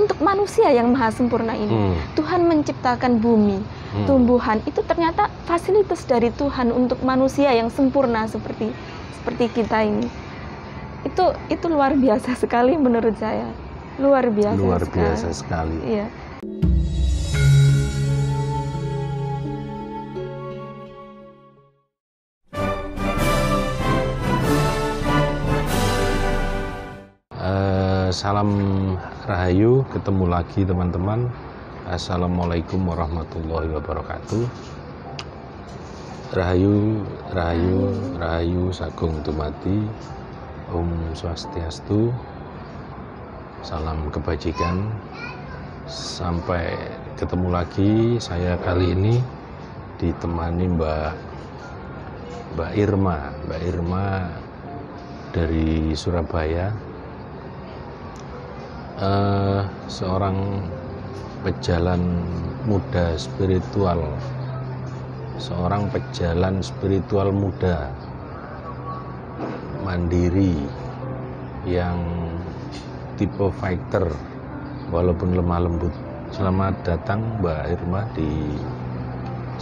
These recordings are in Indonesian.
untuk manusia yang maha sempurna ini. Tuhan menciptakan bumi, tumbuhan, itu ternyata fasilitas dari Tuhan untuk manusia yang sempurna seperti kita ini. Itu luar biasa sekali menurut saya. Luar biasa sekali. Iya. Salam Rahayu, ketemu lagi teman-teman. Assalamualaikum warahmatullahi wabarakatuh. Rahayu Sagung Dumadi, Om Swastiastu, salam kebajikan. Sampai ketemu lagi, saya kali ini ditemani Mbak Irma dari Surabaya. Seorang pejalan muda spiritual, seorang pejalan spiritual muda mandiri yang tipe fighter walaupun lemah lembut. Selamat datang Mbak Irma di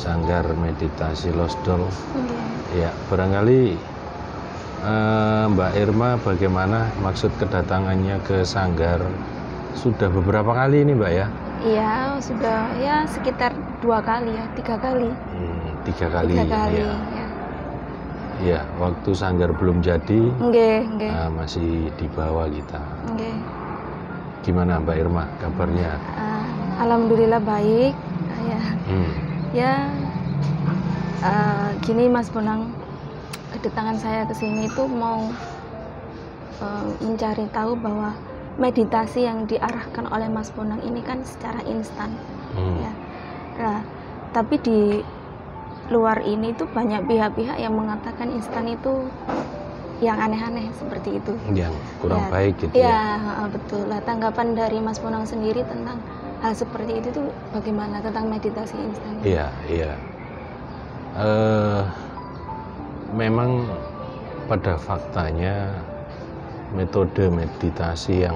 Sanggar Meditasi Losdol. Ya, barangkali Mbak Irma bagaimana maksud kedatangannya ke Sanggar? Sudah beberapa kali ini Mbak ya? Iya, sudah ya sekitar 2 kali ya, 3 kali. 3 kali. 3 kali ya. Ya, waktu Sanggar belum jadi, Nggih. Masih di bawah kita. Nggih. Gimana Mbak Irma kabarnya? Alhamdulillah baik. Gini Mas Bonang, kedatangan saya ke sini itu mau mencari tahu bahwa meditasi yang diarahkan oleh Mas Bonang ini kan secara instan, ya. Nah, tapi di luar ini tuh banyak pihak-pihak yang mengatakan instan itu yang aneh-aneh seperti itu, yang kurang baik gitu ya. Betul. Lah, tanggapan dari Mas Bonang sendiri tentang hal seperti itu tuh bagaimana, tentang meditasi instan? Iya. Memang pada faktanya metode meditasi yang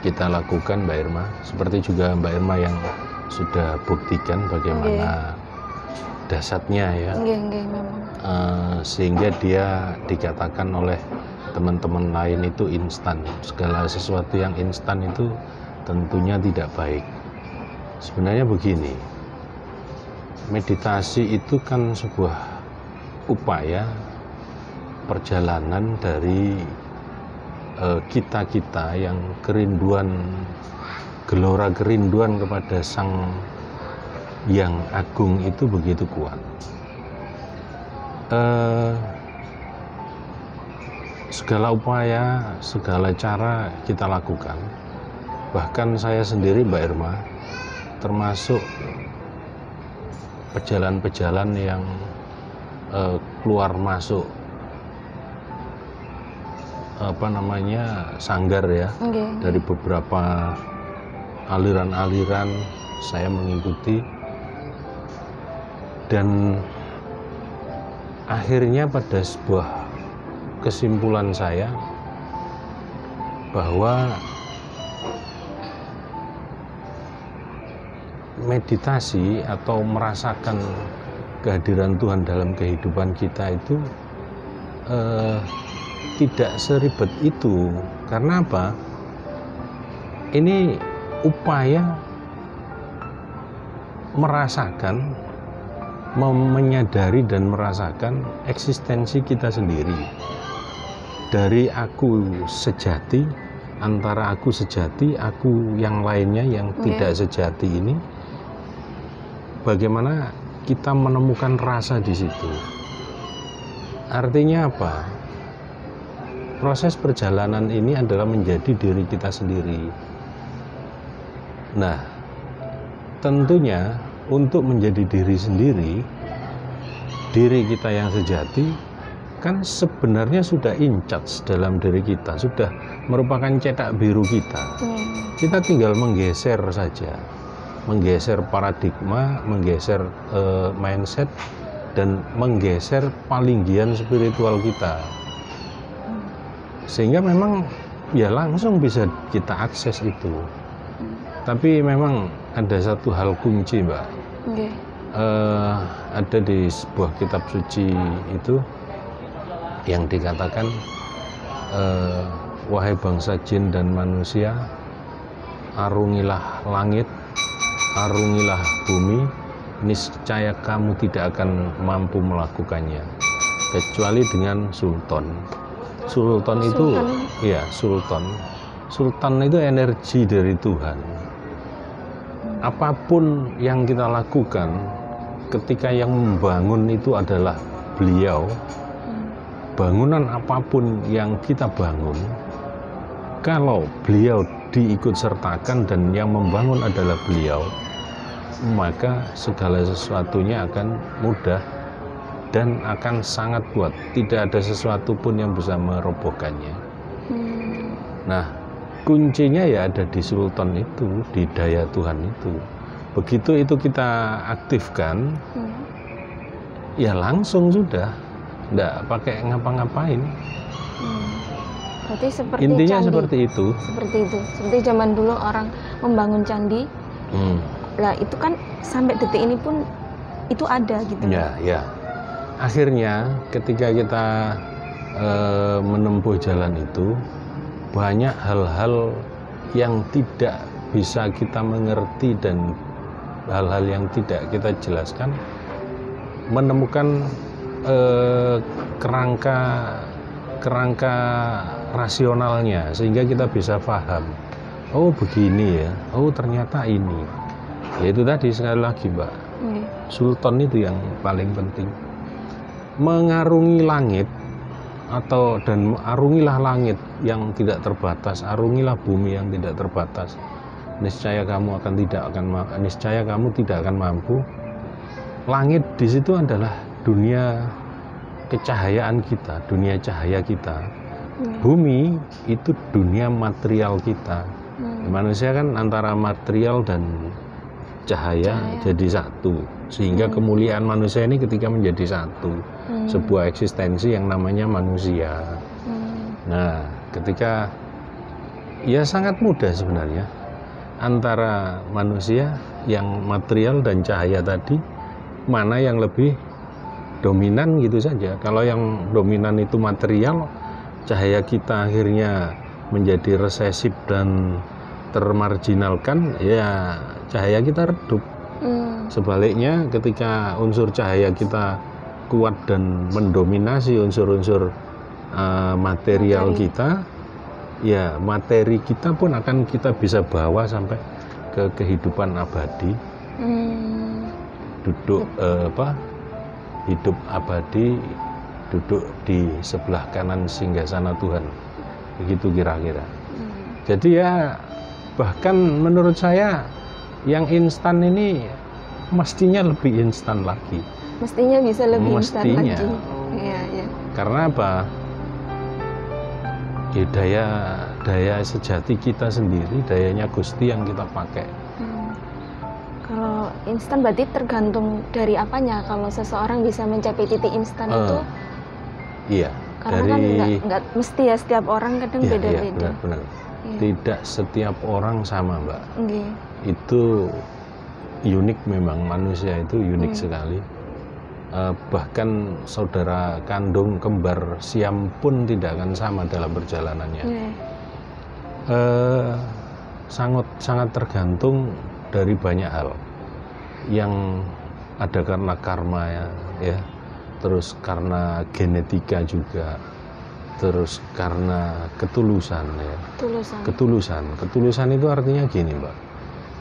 kita lakukan Mbak Irma, seperti juga Mbak Irma yang sudah buktikan bagaimana dasarnya ya, sehingga dia dikatakan oleh teman-teman lain itu instan. Segala sesuatu yang instan itu tentunya tidak baik. Sebenarnya begini, meditasi itu kan sebuah upaya perjalanan dari kita yang gelora kerinduan kepada Sang Yang Agung itu begitu kuat. Segala upaya, segala cara kita lakukan. Bahkan saya sendiri Mbak Irma termasuk pejalan-pejalan yang keluar masuk Sanggar ya. Dari beberapa aliran-aliran saya mengikuti, dan akhirnya pada sebuah kesimpulan saya bahwa meditasi atau merasakan kehadiran Tuhan dalam kehidupan kita itu tidak seribet itu. Karena apa? Ini upaya merasakan, menyadari dan merasakan eksistensi kita sendiri. Dari aku sejati, antara aku sejati, aku yang lainnya yang tidak sejati ini, bagaimana kita menemukan rasa di situ. Artinya apa? Proses perjalanan ini adalah menjadi diri kita sendiri. Nah, tentunya untuk menjadi diri sendiri, diri kita yang sejati, kan sebenarnya sudah in charge dalam diri kita, sudah merupakan cetak biru kita. Kita tinggal menggeser saja, menggeser paradigma, menggeser mindset, dan menggeser palinggian spiritual kita. Sehingga memang ya langsung bisa kita akses itu. Tapi memang ada satu hal kunci, Mbak. Oke. Ada di sebuah kitab suci itu yang dikatakan, wahai bangsa jin dan manusia, arungilah langit, arungilah bumi, niscaya kamu tidak akan mampu melakukannya kecuali dengan sultan. Sultan itu, ya sultan itu energi dari Tuhan. Apapun yang kita lakukan, ketika yang membangun itu adalah Beliau, bangunan apapun yang kita bangun, kalau Beliau diikut sertakan dan yang membangun adalah Beliau, maka segala sesuatunya akan mudah dan akan sangat kuat. Tidak ada sesuatu pun yang bisa merobohkannya. Nah, kuncinya ya ada di sultan itu, di daya Tuhan itu. Begitu itu kita aktifkan, ya langsung sudah, enggak pakai ngapa-ngapain. Berarti seperti intinya candi. Seperti itu. Seperti zaman dulu orang membangun candi. Lah itu kan sampai detik ini pun itu ada gitu. Ya. Akhirnya ketika kita menempuh jalan itu, banyak hal-hal yang tidak bisa kita mengerti dan hal-hal yang tidak kita jelaskan, menemukan kerangka rasionalnya sehingga kita bisa paham, oh begini ya, oh ternyata ini. Ya itu tadi, sekali lagi Mbak, sultan itu yang paling penting. Mengarungi langit dan arungilah langit yang tidak terbatas, arungilah bumi yang tidak terbatas, niscaya kamu tidak akan mampu. Langit di situ adalah dunia kecahayaan kita, dunia cahaya kita. Bumi itu dunia material kita. Manusia kan antara material dan cahaya jadi satu, sehingga kemuliaan manusia ini ketika menjadi satu, sebuah eksistensi yang namanya manusia. Nah, ketika ya sangat mudah sebenarnya antara manusia yang material dan cahaya tadi, mana yang lebih dominan gitu saja. Kalau yang dominan itu material, cahaya kita akhirnya menjadi resesif dan termarginalkan, ya cahaya kita redup. Sebaliknya, ketika unsur cahaya kita kuat dan mendominasi unsur-unsur material kita, ya materi kita pun akan kita bisa bawa sampai ke kehidupan abadi. Hidup abadi, duduk di sebelah kanan singgasana Tuhan. Begitu kira-kira. Jadi ya, bahkan menurut saya yang instan ini mestinya lebih instan lagi. Mestinya bisa lebih instan lagi. Ya. Karena apa? Ya daya sejati kita sendiri, dayanya Gusti yang kita pakai. Kalau instan berarti tergantung dari apanya. Kalau seseorang bisa mencapai titik instan itu, iya. Karena kan nggak mesti ya, setiap orang kadang beda-beda. Iya, benar. Tidak setiap orang sama, Mbak. Itu unik memang, manusia itu unik sekali. Bahkan saudara kandung kembar Siam pun tidak akan sama dalam perjalanannya. Sangat tergantung dari banyak hal yang ada, karena karma ya, terus karena genetika juga, terus karena ketulusan ya. Ketulusan itu artinya gini, Mbak,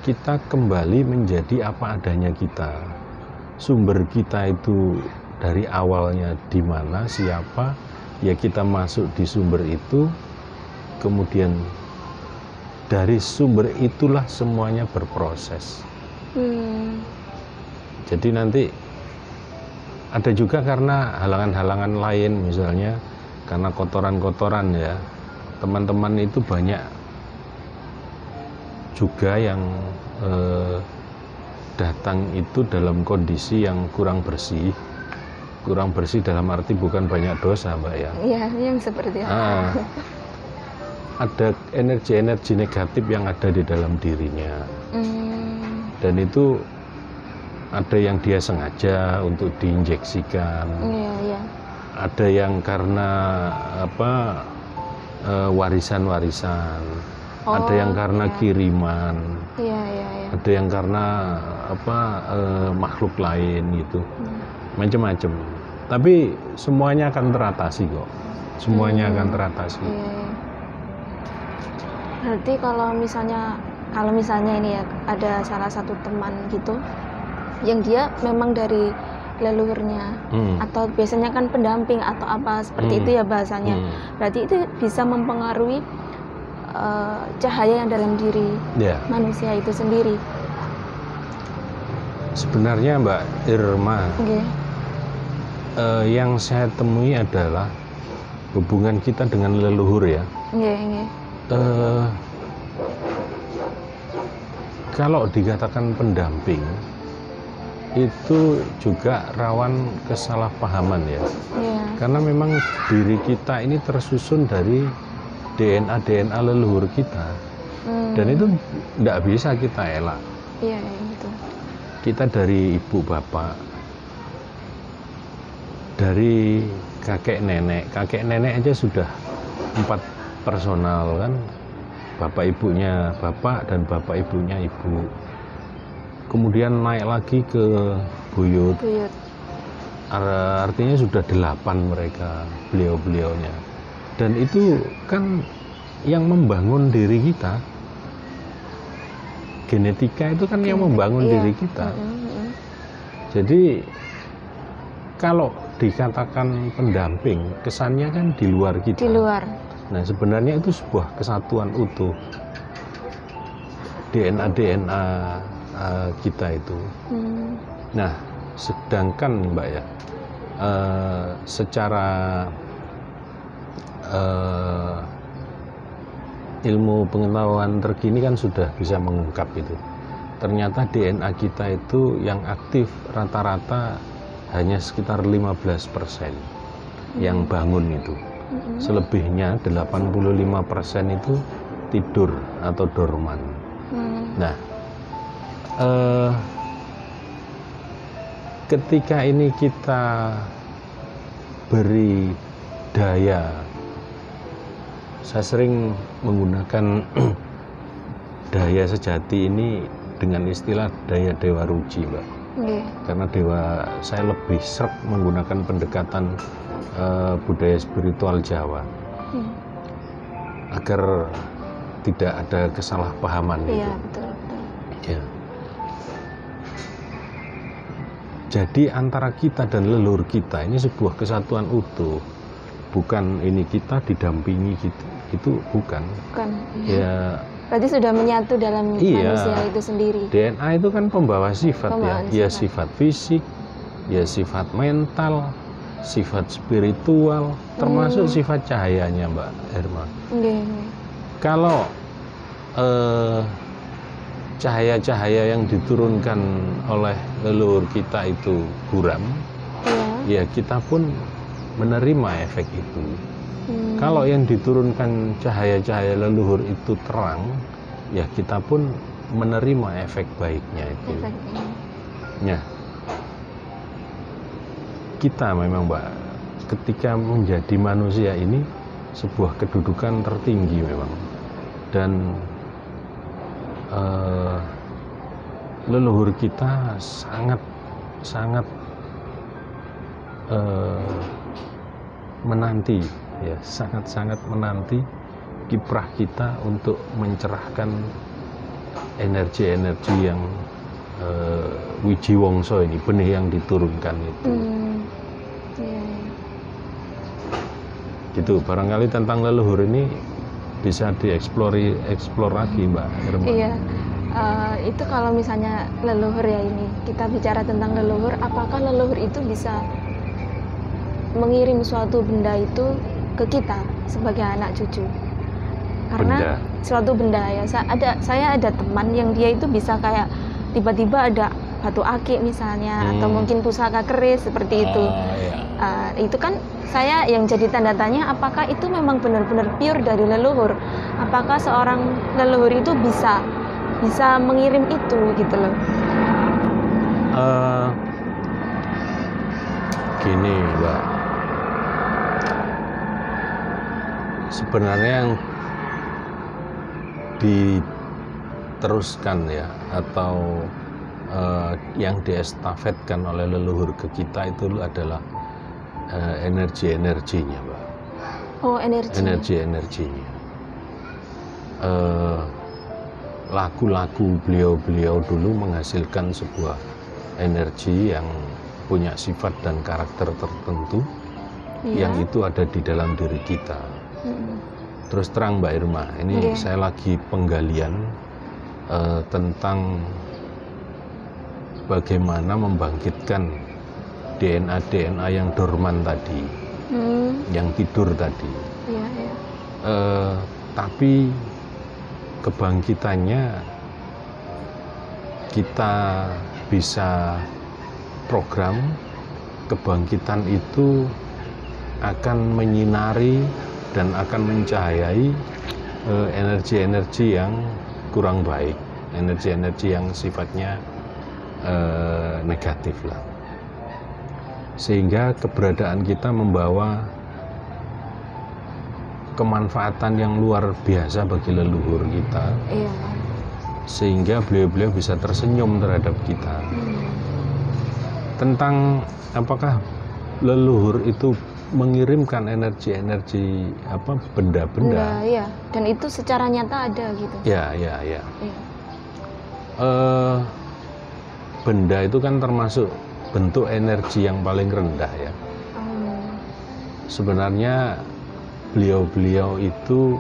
kita kembali menjadi apa adanya kita. Sumber kita itu dari awalnya di mana, siapa, ya kita masuk di sumber itu, kemudian dari sumber itulah semuanya berproses. Jadi nanti ada juga karena halangan-halangan lain, misalnya karena kotoran-kotoran ya, teman-teman itu banyak juga yang datang itu dalam kondisi yang kurang bersih dalam arti bukan banyak dosa, Mbak ya. Iya, yang seperti apa? ada energi-energi negatif yang ada di dalam dirinya. Dan itu ada yang dia sengaja untuk diinjeksikan. Iya. Ada yang karena warisan-warisan. Ada yang karena kiriman. Iya. Ada yang karena makhluk lain gitu. Macam-macam. Tapi semuanya akan teratasi kok. Semuanya akan teratasi. Iya. Berarti kalau misalnya ini ya, ada salah satu teman gitu yang dia memang dari leluhurnya, atau biasanya kan pendamping atau apa seperti itu ya bahasanya. Berarti itu bisa mempengaruhi cahaya yang dalam diri manusia itu sendiri. Sebenarnya Mbak Irma, yang saya temui adalah hubungan kita dengan leluhur ya. Kalau dikatakan pendamping itu juga rawan kesalahpahaman ya. Karena memang diri kita ini tersusun dari DNA leluhur kita. Dan itu tidak bisa kita elak. Gitu. Kita dari ibu bapak, dari kakek nenek aja sudah 4 personal kan, bapak ibunya bapak dan bapak ibunya ibu. Kemudian naik lagi ke buyut. Artinya sudah 8 mereka, beliau-beliaunya. Dan itu kan yang membangun diri kita. Genetika itu kan yang membangun diri kita. Jadi kalau dikatakan pendamping, kesannya kan di luar kita. Di luar. Nah, sebenarnya itu sebuah kesatuan utuh. DNA kita itu. Nah, sedangkan Mbak ya, secara ilmu pengetahuan terkini kan sudah bisa mengungkap itu. Ternyata DNA kita itu yang aktif rata-rata hanya sekitar 15% yang bangun itu. Selebihnya 85% itu tidur atau dorman. Nah, ketika ini kita beri daya, saya sering menggunakan daya sejati ini dengan istilah daya Dewa Ruci, Mbak. Karena saya lebih sreg menggunakan pendekatan budaya spiritual Jawa, agar tidak ada kesalahpahaman gitu. Betul. Ya. Jadi antara kita dan leluhur kita ini sebuah kesatuan utuh, bukan ini kita didampingi gitu bukan. Ya. Berarti sudah menyatu dalam manusia itu sendiri. DNA itu kan pembawa sifat ya sifat fisik, ya sifat mental, sifat spiritual, termasuk sifat cahayanya Mbak Irma. Kalau cahaya-cahaya yang diturunkan oleh leluhur kita itu buram, ya kita pun menerima efek itu. Kalau yang diturunkan cahaya-cahaya leluhur itu terang, ya kita pun menerima efek baiknya itu. Nah, kita memang Mbak, ketika menjadi manusia ini sebuah kedudukan tertinggi memang. Dan leluhur kita sangat menanti, ya sangat menanti kiprah kita untuk mencerahkan energi-energi yang wiji wongso ini, benih yang diturunkan itu. Gitu, barangkali tentang leluhur ini bisa dieksplor lagi Mbak Irma. Iya, itu kalau misalnya leluhur ya, ini kita bicara tentang leluhur, apakah leluhur itu bisa mengirim suatu benda itu ke kita sebagai anak cucu? Karena suatu benda ya, saya ada teman yang dia itu bisa kayak tiba-tiba ada batu akik misalnya, atau Hmm. mungkin pusaka keris seperti itu. Ya. Itu kan saya yang jadi tanda tanya, apakah itu memang benar-benar pure dari leluhur? Apakah seorang leluhur itu bisa mengirim itu gitu loh? Gini, Mbak. Sebenarnya yang diteruskan ya, atau yang diestafetkan oleh leluhur ke kita itu adalah energi-energinya, Mbak. Oh, energi. Energi-energinya. Lagu-lagu beliau-beliau dulu menghasilkan sebuah energi yang punya sifat dan karakter tertentu, Iya. yang itu ada di dalam diri kita. Terus terang Mbak Irma, ini Iya. saya lagi penggalian tentang bagaimana membangkitkan DNA yang dorman tadi, yang tidur tadi. Iya, iya. Tapi kebangkitannya kita bisa program. Kebangkitan itu akan menyinari dan akan mencahayai energi-energi yang kurang baik, energi-energi yang sifatnya negatif lah, sehingga keberadaan kita membawa kemanfaatan yang luar biasa bagi leluhur kita, Iya. sehingga beliau-beliau bisa tersenyum terhadap kita. Tentang apakah leluhur itu mengirimkan energi-energi benda-benda? Iya, dan itu secara nyata ada gitu. Ya. Iya. Benda itu kan termasuk bentuk energi yang paling rendah ya. Sebenarnya beliau-beliau itu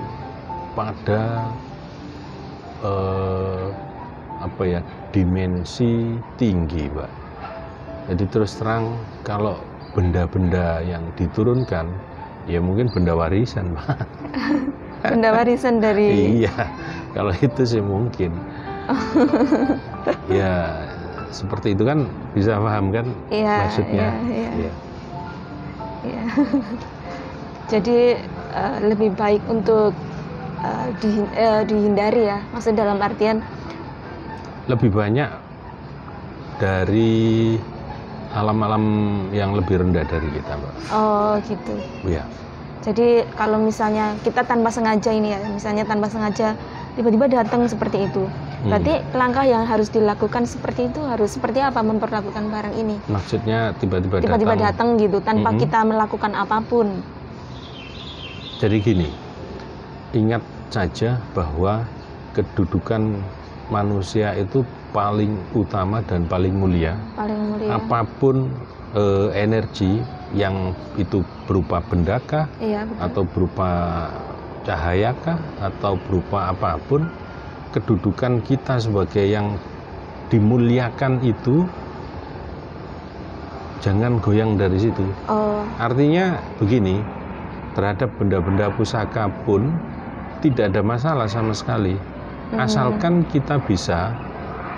pada dimensi tinggi, Pak. Jadi terus terang kalau benda-benda yang diturunkan ya mungkin benda warisan, Pak. Benda warisan dari. Iya, kalau itu sih mungkin. Ya seperti itu kan, bisa paham kan maksudnya? Iya. Jadi lebih baik untuk dihindari ya, maksud dalam artian lebih banyak dari alam-alam yang lebih rendah dari kita, Mbak. Oh gitu. Iya. Jadi kalau misalnya kita tanpa sengaja ini ya, misalnya tanpa sengaja tiba-tiba datang seperti itu, berarti langkah yang harus dilakukan seperti itu harus seperti apa memperlakukan barang ini? Maksudnya tiba-tiba datang gitu tanpa kita melakukan apapun. Jadi gini, ingat saja bahwa kedudukan manusia itu paling utama dan paling mulia. Apapun energi yang itu berupa bendakah, atau berupa cahayakah, atau berupa apapun, kedudukan kita sebagai yang dimuliakan itu jangan goyang dari situ. Artinya begini, terhadap benda-benda pusaka pun tidak ada masalah sama sekali, asalkan kita bisa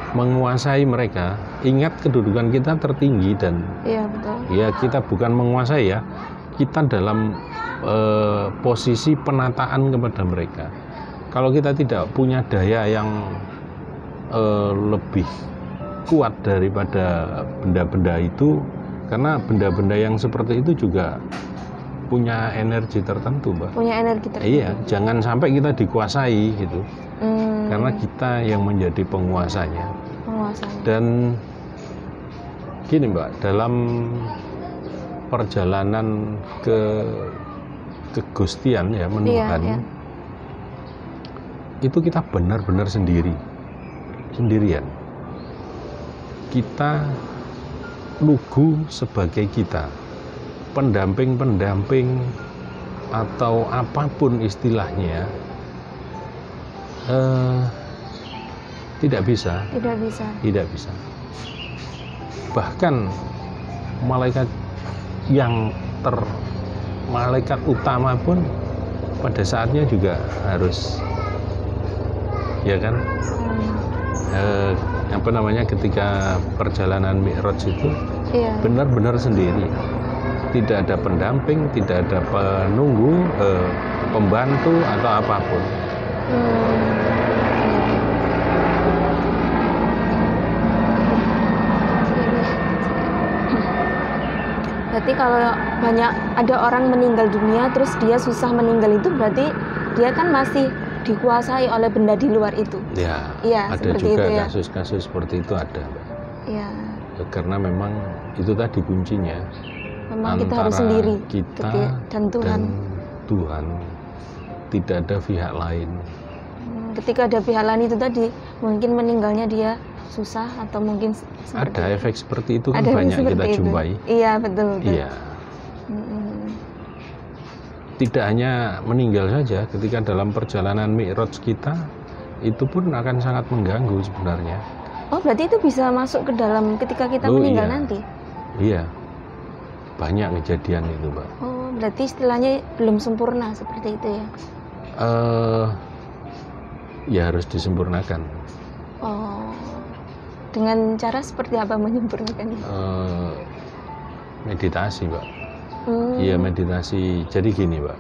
menguasai mereka. Ingat kedudukan kita tertinggi dan ya kita bukan menguasai ya, kita dalam posisi penataan kepada mereka. Kalau kita tidak punya daya yang lebih kuat daripada benda-benda itu, karena benda-benda yang seperti itu juga punya energi tertentu, Mbak. Punya energi tertentu. Iya, jangan sampai kita dikuasai gitu. Karena kita yang menjadi penguasanya. Dan gini, Mbak, dalam perjalanan ke kegustian ya, menuhan, itu kita benar-benar sendirian. Kita lugu sebagai kita, pendamping atau apapun istilahnya, tidak bisa. Bahkan malaikat utama pun pada saatnya juga harus, ya kan, apa namanya, ketika perjalanan Mi'raj itu Iya. benar-benar sendiri, tidak ada pendamping, tidak ada penunggu, pembantu atau apapun. Berarti kalau banyak ada orang meninggal dunia terus dia susah meninggal, itu berarti dia kan masih dikuasai oleh benda di luar itu. Ya, Iya, ada seperti juga itu ya. kasus-kasus seperti itu ada, Mbak. Iya. Karena memang itu tadi kuncinya, Memang kita antara harus sendiri kita dan Tuhan. Tuhan, tidak ada pihak lain. Ketika ada pihak lain itu tadi, mungkin meninggalnya dia susah atau mungkin Ada efek seperti itu kan ada banyak seperti kita itu. jumpai. Iya, betul. Iya. Tidak hanya meninggal saja, ketika dalam perjalanan Mi'raj kita, itu pun akan sangat mengganggu sebenarnya. Oh, berarti itu bisa masuk ke dalam ketika kita meninggal nanti? Iya, banyak kejadian itu, Mbak. Oh, berarti istilahnya belum sempurna seperti itu ya? Ya harus disempurnakan. Oh, dengan cara seperti apa menyempurnakan? Meditasi, Mbak. Iya, meditasi. Jadi gini, Mbak,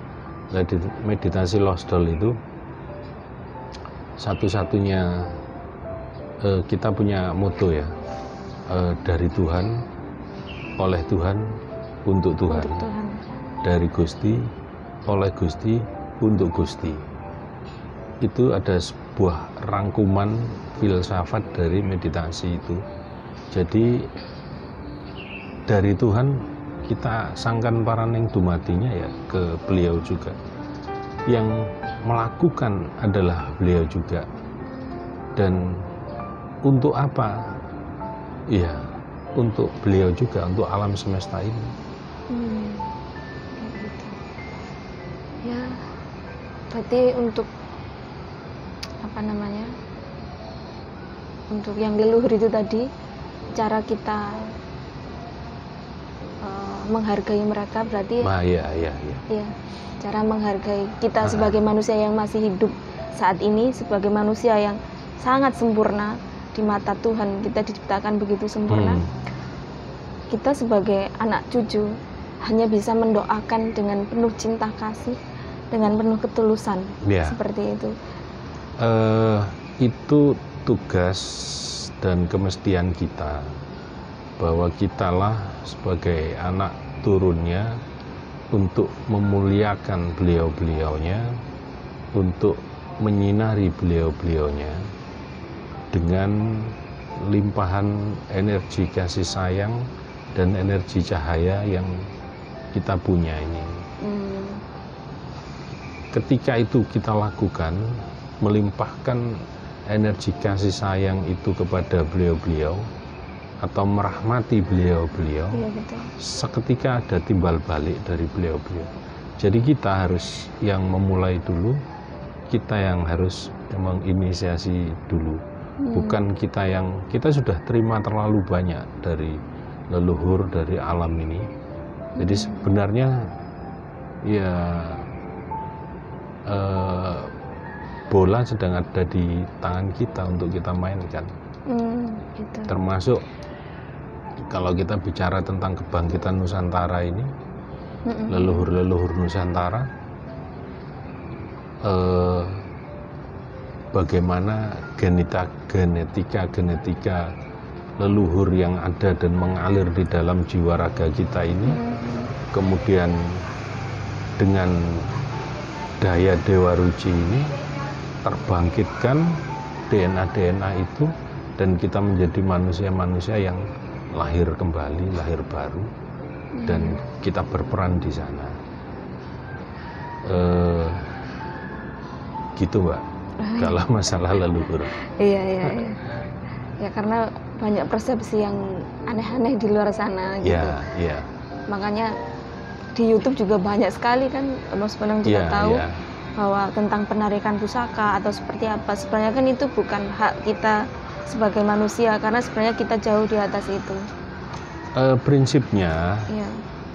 meditasi Lost Doll itu satu-satunya, kita punya moto ya, dari Tuhan, oleh Tuhan, untuk Tuhan. Untuk Tuhan. Dari Gusti, oleh Gusti, untuk Gusti. Itu ada sebuah rangkuman filsafat dari meditasi itu. Jadi dari Tuhan kita sangkan paraning dumatinya ya ke beliau juga. Yang melakukan adalah beliau juga. Dan untuk apa? Iya, untuk beliau juga, untuk alam semesta ini. Gitu. Ya, berarti untuk apa namanya? Untuk yang leluhur itu tadi, cara kita menghargai mereka berarti iya. Ya, cara menghargai kita sebagai manusia yang masih hidup saat ini, sebagai manusia yang sangat sempurna di mata Tuhan, kita diciptakan begitu sempurna. Kita sebagai anak cucu hanya bisa mendoakan dengan penuh cinta kasih, dengan penuh ketulusan, seperti itu. Itu tugas dan kemestian kita, bahwa kitalah sebagai anak turunnya untuk memuliakan beliau-beliaunya, untuk menyinari beliau-beliaunya dengan limpahan energi kasih sayang dan energi cahaya yang kita punya ini. Ketika itu kita lakukan, melimpahkan energi kasih sayang itu kepada beliau-beliau atau merahmati beliau-beliau, seketika ada timbal balik dari beliau-beliau. Jadi kita harus yang memulai dulu, kita yang harus menginisiasi dulu. Bukan kita sudah terima terlalu banyak dari leluhur, dari alam ini. Jadi sebenarnya ya bola sedang ada di tangan kita untuk kita mainkan. Gitu. Termasuk kalau kita bicara tentang kebangkitan Nusantara ini, leluhur-leluhur Nusantara, bagaimana genetika leluhur yang ada dan mengalir di dalam jiwa raga kita ini, kemudian dengan daya Dewa Ruci ini terbangkitkan DNA itu, dan kita menjadi manusia-manusia yang lahir kembali, lahir baru, dan kita berperan di sana. Gitu, Mbak, kalau masalah leluhur. Iya. Ya, karena banyak persepsi yang aneh-aneh di luar sana gitu. Iya. Makanya di YouTube juga banyak sekali kan, Mas Bonang juga tahu bahwa tentang penarikan pusaka atau seperti apa. Sebenarnya kan itu bukan hak kita sebagai manusia, karena sebenarnya kita jauh di atas itu. Prinsipnya,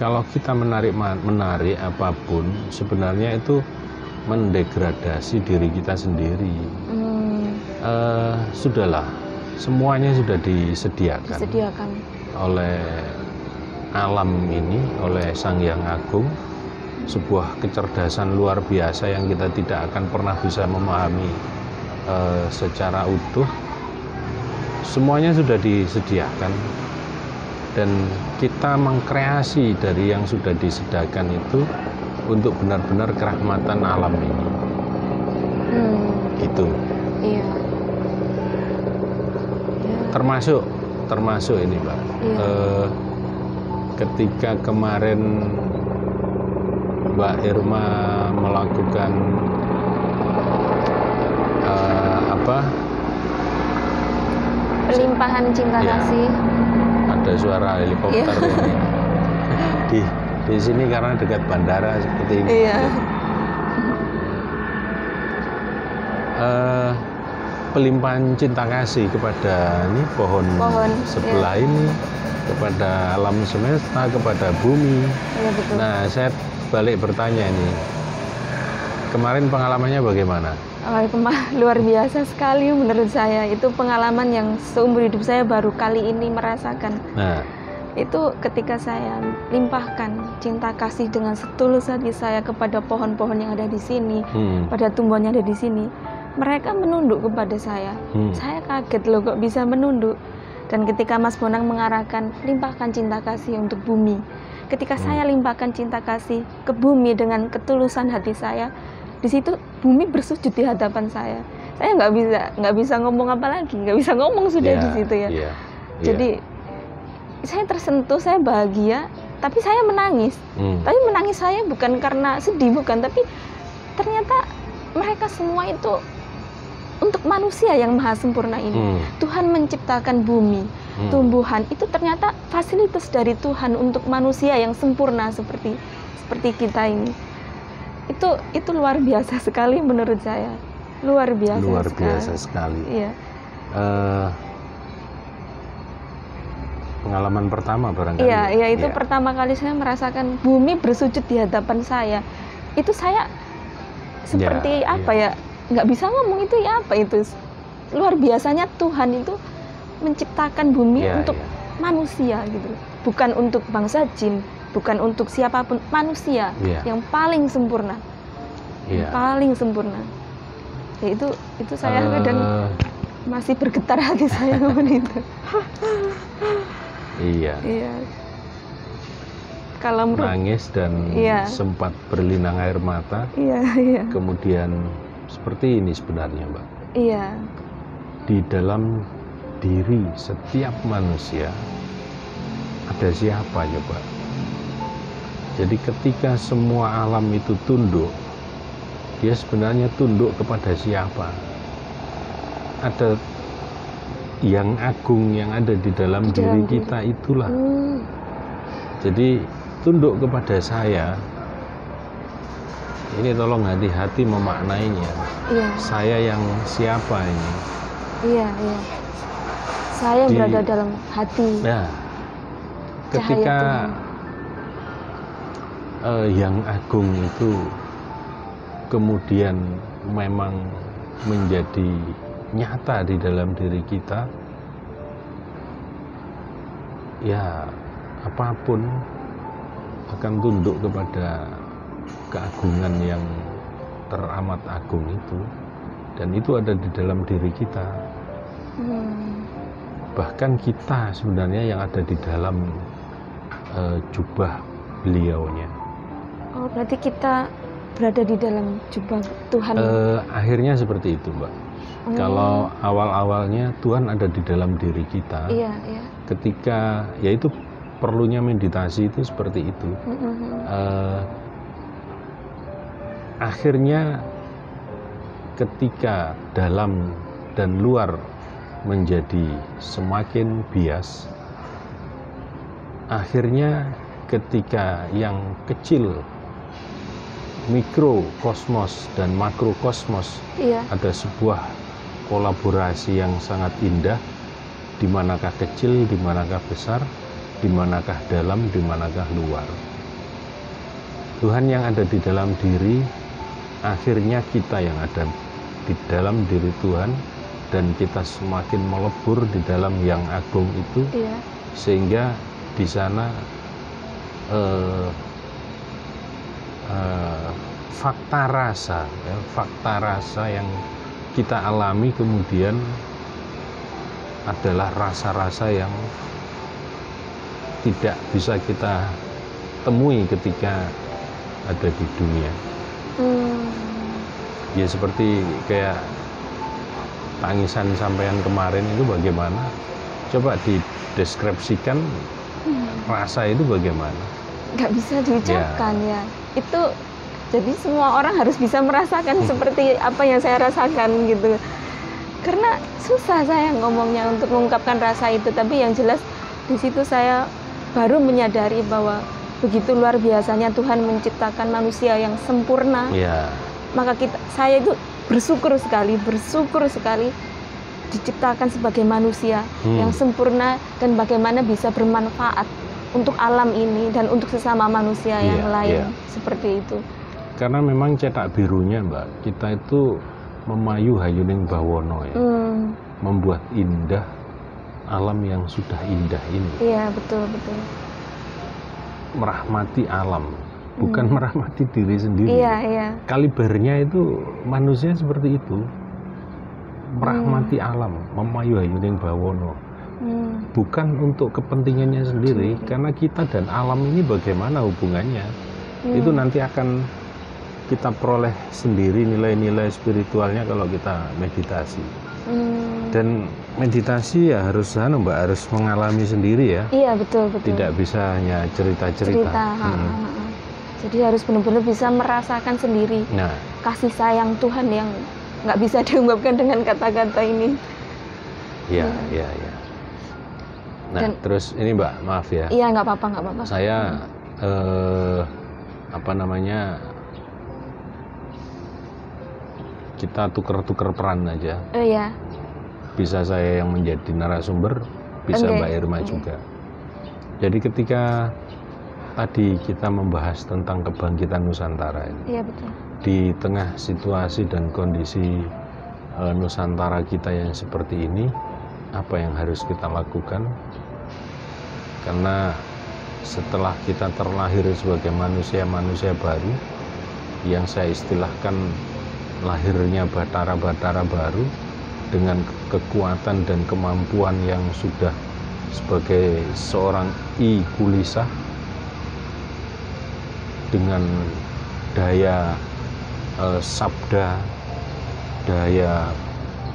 kalau kita menarik apapun, sebenarnya itu mendegradasi diri kita sendiri. Sudahlah, semuanya sudah disediakan oleh alam ini, oleh Sang Yang Agung, sebuah kecerdasan luar biasa yang kita tidak akan pernah bisa memahami secara utuh. Semuanya sudah disediakan dan kita mengkreasi dari yang sudah disediakan itu untuk benar-benar kerahmatan alam ini. Gitu. Iya. Termasuk ini, Mbak. Iya. Ketika kemarin Mbak Irma melakukan pelimpahan cinta ya, kasih. ada suara helikopter ini. Di sini karena dekat bandara seperti ini. Iya. Pelimpahan cinta kasih kepada ini pohon sebelah ini, kepada alam semesta, kepada bumi. Iya, betul. Nah, saya balik bertanya ini, kemarin pengalamannya bagaimana? Luar biasa sekali menurut saya. Itu pengalaman yang seumur hidup saya baru kali ini merasakan. Nah, itu ketika saya limpahkan cinta kasih dengan setulus hati saya kepada pohon-pohon yang ada di sini, pada tumbuhan yang ada di sini, mereka menunduk kepada saya. Saya kaget loh kok bisa menunduk. Dan ketika Mas Bonang mengarahkan limpahkan cinta kasih untuk bumi, ketika saya limpahkan cinta kasih ke bumi dengan ketulusan hati saya, di situ bumi bersujud di hadapan saya. Saya nggak bisa ngomong apa lagi, nggak bisa ngomong sudah di situ ya. Jadi saya tersentuh, saya bahagia, tapi saya menangis. Tapi menangis saya bukan karena sedih, bukan, tapi ternyata mereka semua itu untuk manusia yang maha sempurna ini. Tuhan menciptakan bumi, tumbuhan, itu ternyata fasilitas dari Tuhan untuk manusia yang sempurna seperti kita ini. Itu luar biasa sekali menurut saya. Luar biasa sekali. Iya. Pengalaman pertama barangkali. Iya, itu pertama kali saya merasakan bumi bersujud di hadapan saya. Itu saya seperti nggak bisa ngomong itu ya apa itu. Luar biasanya Tuhan itu menciptakan bumi untuk manusia gitu. Bukan untuk bangsa jin, bukan untuk siapapun, manusia yang paling sempurna. Yang paling sempurna. Ya itu saya kadang masih bergetar hati saya ngomong itu. Iya. Kalau nangis dan sempat berlinang air mata. Iya. Kemudian seperti ini sebenarnya, Mbak. Iya. Di dalam diri setiap manusia ada siapa coba? Jadi ketika semua alam itu tunduk, dia sebenarnya tunduk kepada siapa? Ada yang agung yang ada di dalam diri kita itulah. Jadi tunduk kepada saya. Ini tolong hati-hati memaknainya. Saya yang siapa ini? Iya. Saya yang berada dalam hati. Nah, ketika yang agung itu kemudian memang menjadi nyata di dalam diri kita, ya apapun akan tunduk kepada keagungan yang teramat agung itu, dan itu ada di dalam diri kita. Bahkan kita sebenarnya yang ada di dalam jubah beliaunya. Oh, berarti kita berada di dalam jubah Tuhan. Akhirnya seperti itu, Mbak. Kalau awal-awalnya Tuhan ada di dalam diri kita. Iya. Ketika yaitu perlunya meditasi itu seperti itu. Akhirnya ketika dalam dan luar menjadi semakin bias, akhirnya ketika yang kecil, mikrokosmos dan makrokosmos, ada sebuah kolaborasi yang sangat indah, di manakah kecil, di manakah besar, di manakah dalam, di manakah luar. Tuhan yang ada di dalam diri, akhirnya kita yang ada di dalam diri Tuhan, dan kita semakin melebur di dalam yang agung itu, Iya. sehingga di sana fakta rasa yang kita alami kemudian adalah rasa-rasa yang tidak bisa kita temui ketika ada di dunia. Ya seperti kayak tangisan sampean kemarin itu bagaimana? Coba dideskripsikan rasa itu bagaimana? Nggak bisa diucapkan ya. Itu jadi semua orang harus bisa merasakan seperti apa yang saya rasakan gitu. Karena susah saya ngomongnya untuk mengungkapkan rasa itu, tapi yang jelas di situ saya baru menyadari bahwa begitu luar biasanya Tuhan menciptakan manusia yang sempurna. Ya. Maka saya itu bersyukur sekali diciptakan sebagai manusia yang sempurna dan bagaimana bisa bermanfaat untuk alam ini dan untuk sesama manusia yang lain, seperti itu. Karena memang cetak birunya, Mbak, kita itu memayu hayuning bawono ya, membuat indah alam yang sudah indah ini. Iya, betul. Merahmati alam, bukan merahmati diri sendiri. Iya. Kalibernya itu manusia seperti itu, merahmati alam, memayu hayuning bawono. Bukan untuk kepentingannya sendiri, karena kita dan alam ini bagaimana hubungannya, itu nanti akan kita peroleh sendiri nilai-nilai spiritualnya kalau kita meditasi. Dan meditasi ya harus Mbak, harus mengalami sendiri ya. Iya, betul. Tidak bisa hanya cerita-cerita. Jadi harus benar-benar bisa merasakan sendiri kasih sayang Tuhan yang nggak bisa diungkapkan dengan kata-kata ini. Iya. Nah, terus ini Mbak, maaf ya. Iya, nggak apa-apa. Saya kita tuker-tuker peran aja. Iya. Bisa saya yang menjadi narasumber, bisa Mbak Irma juga. Jadi ketika tadi kita membahas tentang kebangkitan Nusantara ini, iya betul. Di tengah situasi dan kondisi Nusantara kita yang seperti ini, apa yang harus kita lakukan? Karena setelah kita terlahir sebagai manusia baru, yang saya istilahkan lahirnya batara-batara baru dengan kekuatan dan kemampuan yang sudah sebagai seorang kulisah dengan daya sabda, daya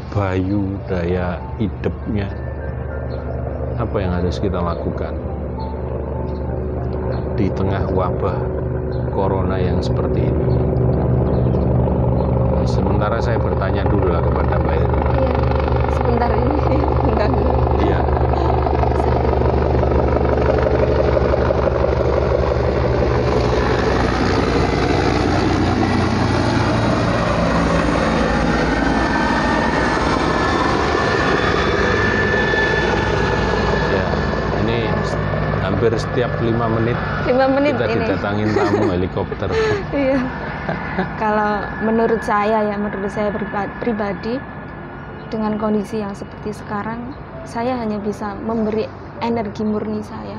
bayu, daya idepnya. Apa yang harus kita lakukan di tengah wabah corona yang seperti ini? Sementara saya bertanya dulu lah kepada Mbak Irma. Iya, sebentar ini mengganggu. Iya. Hampir setiap 5 menit kita ini didatangin tamu helikopter. Iya. Kalau menurut saya pribadi dengan kondisi yang seperti sekarang, saya hanya bisa memberi energi murni saya,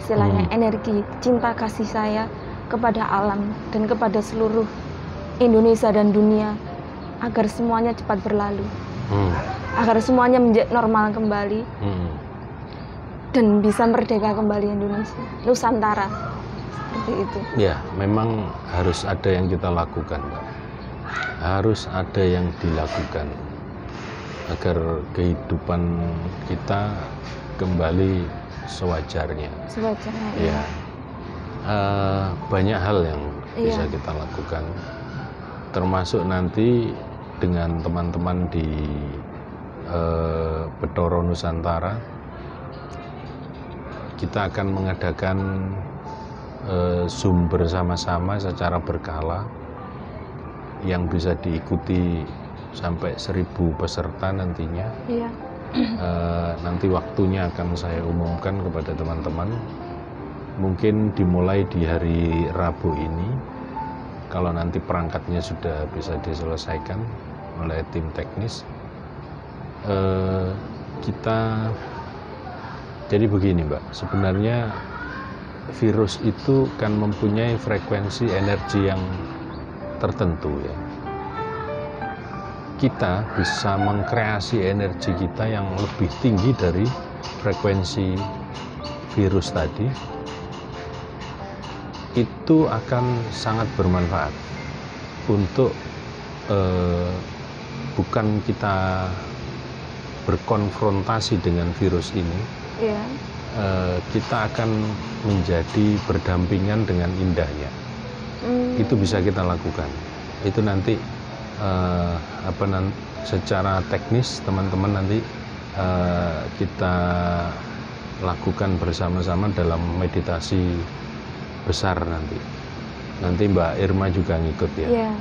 istilahnya energi cinta kasih saya kepada alam dan kepada seluruh Indonesia dan dunia, agar semuanya cepat berlalu, agar semuanya menjadi normal kembali. Dan bisa merdeka kembali Indonesia, Nusantara, seperti itu. Ya, memang harus ada yang kita lakukan, Mbak. Harus ada yang dilakukan agar kehidupan kita kembali sewajarnya. Ya. Banyak hal yang bisa kita lakukan, termasuk nanti dengan teman-teman di Betoro Nusantara. Kita akan mengadakan Zoom bersama-sama secara berkala yang bisa diikuti sampai 1000 peserta nantinya. Iya. Nanti waktunya akan saya umumkan kepada teman-teman. Mungkin dimulai di hari Rabu ini, kalau nanti perangkatnya sudah bisa diselesaikan oleh tim teknis. kita jadi begini, Mbak. Sebenarnya virus itu kan mempunyai frekuensi energi yang tertentu ya. Kita bisa mengkreasi energi kita yang lebih tinggi dari frekuensi virus tadi. Itu akan sangat bermanfaat untuk bukan kita berkonfrontasi dengan virus ini, kita akan menjadi berdampingan dengan indahnya. Itu bisa kita lakukan. Itu nanti secara teknis teman-teman nanti kita lakukan bersama-sama dalam meditasi besar nanti. Nanti Mbak Irma juga ngikut ya.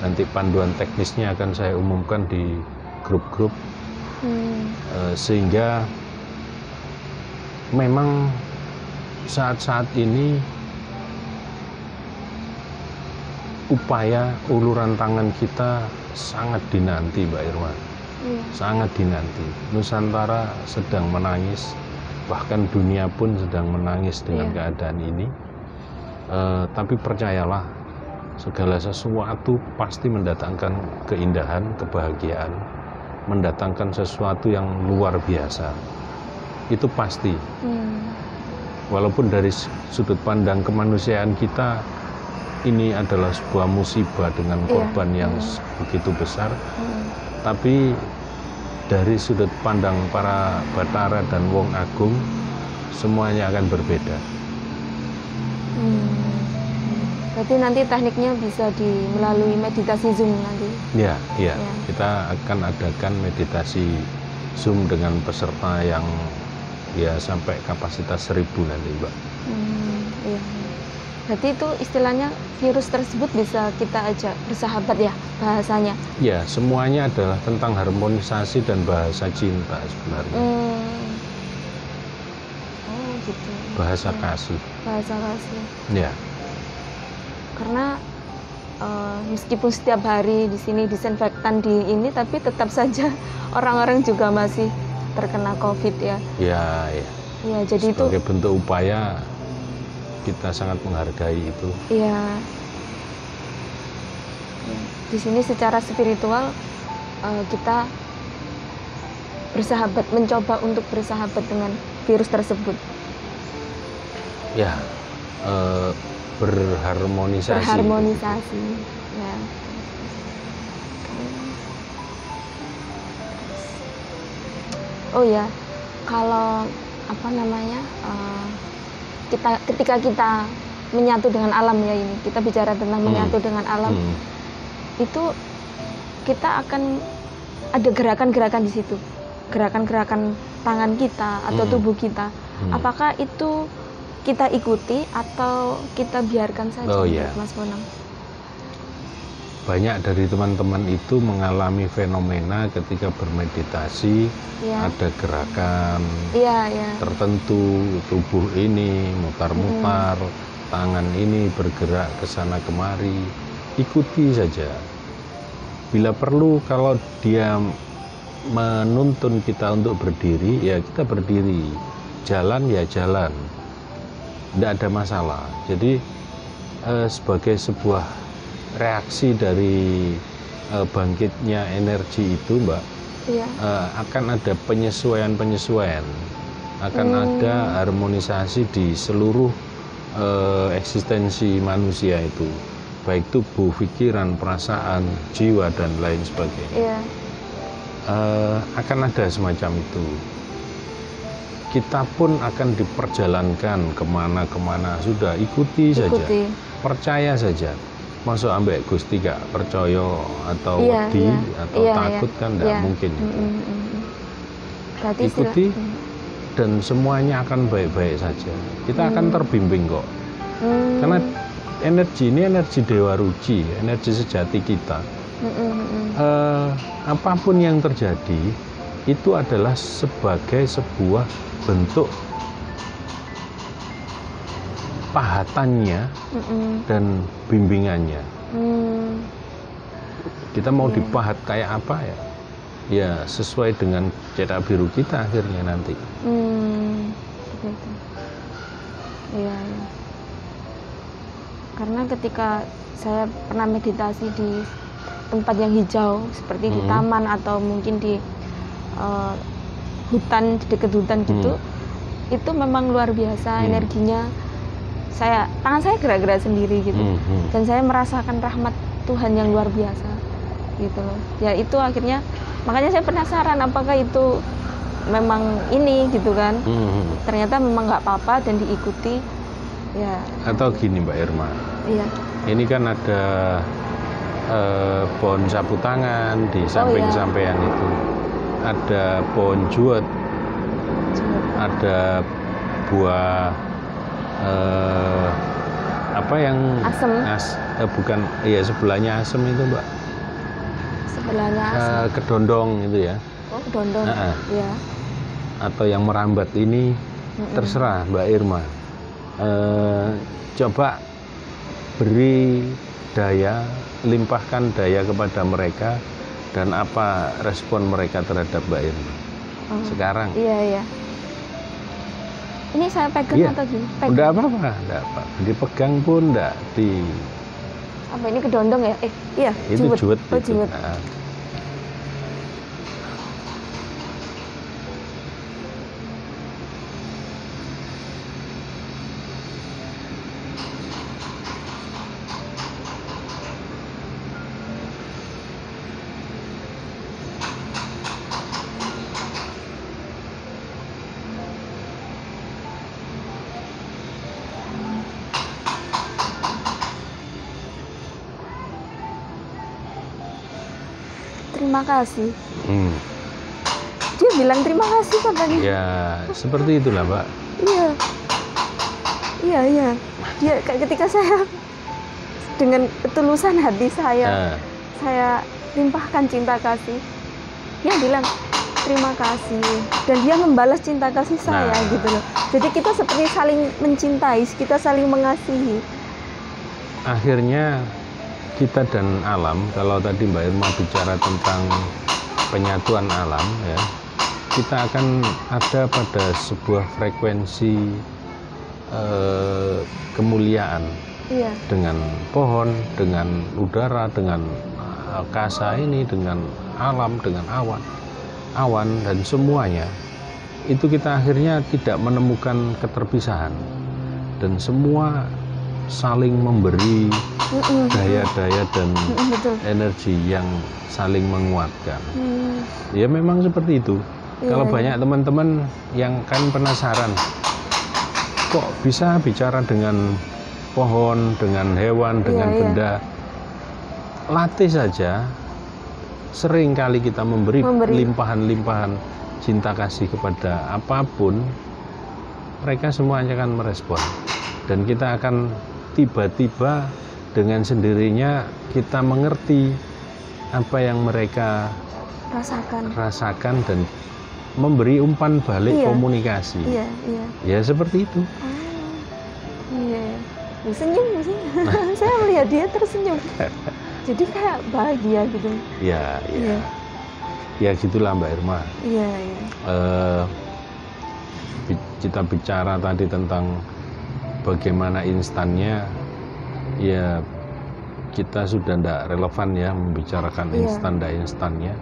Nanti panduan teknisnya akan saya umumkan di grup-grup. Sehingga memang saat-saat ini upaya uluran tangan kita sangat dinanti, Mbak Irma. Sangat dinanti. Nusantara sedang menangis, bahkan dunia pun sedang menangis dengan keadaan ini. Tapi percayalah, segala sesuatu pasti mendatangkan keindahan, kebahagiaan, mendatangkan sesuatu yang luar biasa. Itu pasti. Walaupun dari sudut pandang kemanusiaan kita ini adalah sebuah musibah dengan korban yang begitu besar, tapi dari sudut pandang para Bathara dan Wong Agung semuanya akan berbeda. Berarti nanti tekniknya bisa melalui meditasi Zoom nanti? Ya. Kita akan adakan meditasi Zoom dengan peserta yang ya sampai kapasitas 1000 nanti, Mbak. Berarti itu istilahnya virus tersebut bisa kita ajak bersahabat ya bahasanya? Ya, semuanya adalah tentang harmonisasi dan bahasa cinta sebenarnya. Oh gitu. Bahasa kasih. Bahasa kasih. Ya. Karena meskipun setiap hari di sini disinfektan di ini, tapi tetap saja orang-orang juga masih terkena COVID ya. Ya, jadi sebagai bentuk upaya kita sangat menghargai itu. Iya. Di sini secara spiritual kita bersahabat, mencoba untuk bersahabat dengan virus tersebut. Ya. Berharmonisasi. Ya. Oh ya, kalau ketika kita menyatu dengan alam ya, ini kita bicara tentang menyatu dengan alam, itu kita akan ada gerakan-gerakan di situ, gerakan-gerakan tangan kita atau tubuh kita. Apakah itu kita ikuti atau kita biarkan saja, Mas Bonang? Banyak dari teman-teman itu mengalami fenomena ketika bermeditasi, ada gerakan tertentu, tubuh ini mutar-mutar, tangan ini bergerak ke sana kemari. Ikuti saja. Bila perlu, kalau dia menuntun kita untuk berdiri, ya kita berdiri. Jalan ya jalan. Tidak ada masalah. Jadi sebagai sebuah reaksi dari bangkitnya energi itu, Mbak, akan ada penyesuaian, akan ada harmonisasi di seluruh eksistensi manusia itu, baik tubuh, pikiran, perasaan, jiwa dan lain sebagainya. Akan ada semacam itu. Kita pun akan diperjalankan kemana-kemana. Sudah ikuti saja, percaya saja. Masuk ambek Gusti gak percaya atau wedi atau takut kan tidak mungkin itu. Ikuti dan semuanya akan baik-baik saja. Kita akan terbimbing kok. Karena energi ini energi Dewa Ruci, energi sejati kita. Apapun yang terjadi itu adalah sebagai sebuah bentuk pahatannya dan bimbingannya. Kita mau dipahat kayak apa ya, ya sesuai dengan cetak biru kita akhirnya nanti. Begitu. Iya, iya. Karena ketika saya pernah meditasi di tempat yang hijau seperti di taman atau mungkin di hutan, di dekat hutan gitu, itu memang luar biasa energinya. Tangan saya gerak-gerak sendiri gitu, dan saya merasakan rahmat Tuhan yang luar biasa gitu loh. Ya itu akhirnya, makanya saya penasaran apakah itu memang ini gitu kan. Ternyata memang nggak apa-apa dan diikuti ya. Atau gini Mbak Irma, Iya. ini kan ada pohon sapu tangan di samping sampean itu, ada pohon juwet, ada buah apa yang asem. Bukan, iya sebelahnya asem itu Mbak. Sebelahnya asem. Kedondong itu ya. Oh, kedondong. Iya. Atau yang merambat ini, terserah Mbak Irma. Coba beri daya, limpahkan daya kepada mereka, dan apa respon mereka terhadap Mbak Irma sekarang. Iya. Ini saya pegang atau gini? Udah apa-apa, enggak apa. Dipegang pun enggak di. Apa ini kedondong ya? Iya. Itu juwet. Oh, juwet. Terima kasih. Dia bilang terima kasih katanya. Ya, seperti itulah, Mbak. Iya. Dia ketika saya dengan ketulusan hati saya limpahkan cinta kasih. Dia bilang terima kasih, dan dia membalas cinta kasih saya gitu loh. Jadi kita seperti saling mencintai, kita saling mengasihi. Akhirnya kita dan alam, kalau tadi Mbak Irma bicara tentang penyatuan alam ya, kita akan ada pada sebuah frekuensi kemuliaan dengan pohon, dengan udara, dengan angkasa ini, dengan alam, dengan awan dan semuanya. Itu kita akhirnya tidak menemukan keterpisahan, dan semua saling memberi daya-daya dan energi yang saling menguatkan. Ya memang seperti itu. Kalau banyak teman-teman yang kan penasaran, kok bisa bicara dengan pohon, dengan hewan, dengan benda. Latih saja. Sering kali kita memberi limpahan-limpahan cinta kasih kepada apapun, mereka semuanya akan merespon, dan kita akan tiba-tiba dengan sendirinya kita mengerti apa yang mereka rasakan dan memberi umpan balik komunikasi. Ya seperti itu. Senyum. Saya melihat dia tersenyum. Jadi kayak bahagia gitu. Ya gitulah Mbak Irma. Kita bicara tadi tentang bagaimana instannya, ya kita sudah tidak relevan ya membicarakan instan dan instannya,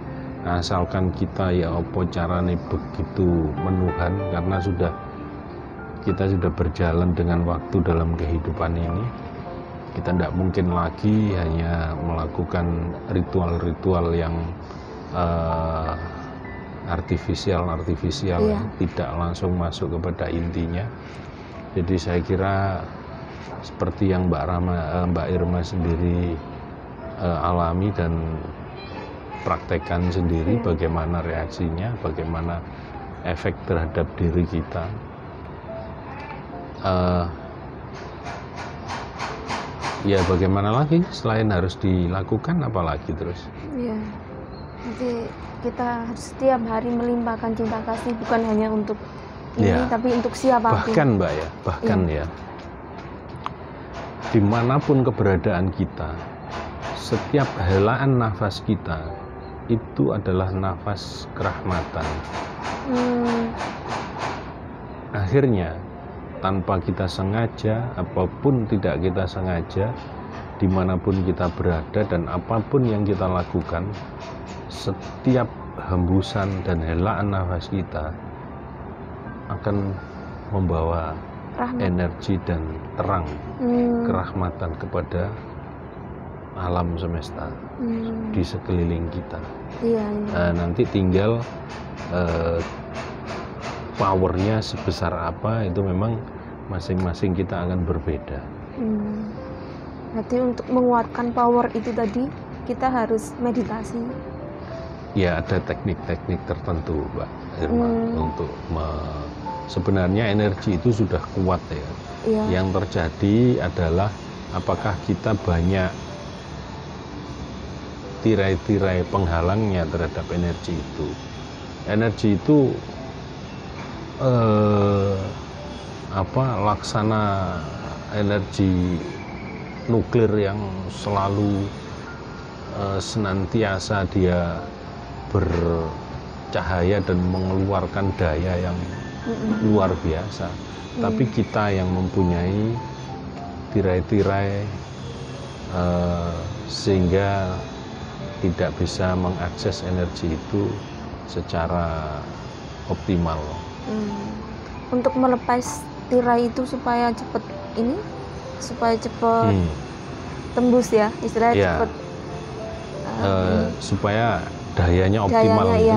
asalkan kita ya apa caranya begitu menuhan, karena kita sudah berjalan dengan waktu dalam kehidupan ini. Kita tidak mungkin lagi hanya melakukan ritual-ritual yang artifisial, tidak langsung masuk kepada intinya. Jadi saya kira seperti yang Mbak Irma sendiri alami dan praktekkan sendiri, bagaimana reaksinya, bagaimana efek terhadap diri kita. Ya bagaimana lagi selain harus dilakukan, apalagi terus. Jadi kita harus setiap hari melimpahkan cinta kasih, bukan hanya untuk ini, tapi untuk siapapun. Bahkan Mbak ya, dimanapun keberadaan kita, setiap helaan nafas kita itu adalah nafas kerahmatan. Akhirnya tanpa kita sengaja, apapun tidak kita sengaja, dimanapun kita berada dan apapun yang kita lakukan, setiap hembusan dan helaan nafas kita akan membawa energi dan terang, kerahmatan kepada alam semesta di sekeliling kita. Nah, nanti tinggal powernya sebesar apa itu memang masing-masing kita akan berbeda. Berarti untuk menguatkan power itu tadi kita harus meditasi. Ya, ada teknik-teknik tertentu, Mbak Irma, untuk sebenarnya energi itu sudah kuat ya. Yang terjadi adalah apakah kita banyak tirai-tirai penghalangnya terhadap energi itu. Energi itu laksana energi nuklir yang selalu senantiasa dia bercahaya dan mengeluarkan daya yang luar biasa. Tapi kita yang mempunyai tirai-tirai sehingga tidak bisa mengakses energi itu secara optimal. Untuk melepas tirai itu supaya cepat tembus ya, istilahnya cepat. Supaya dayanya optimal itu.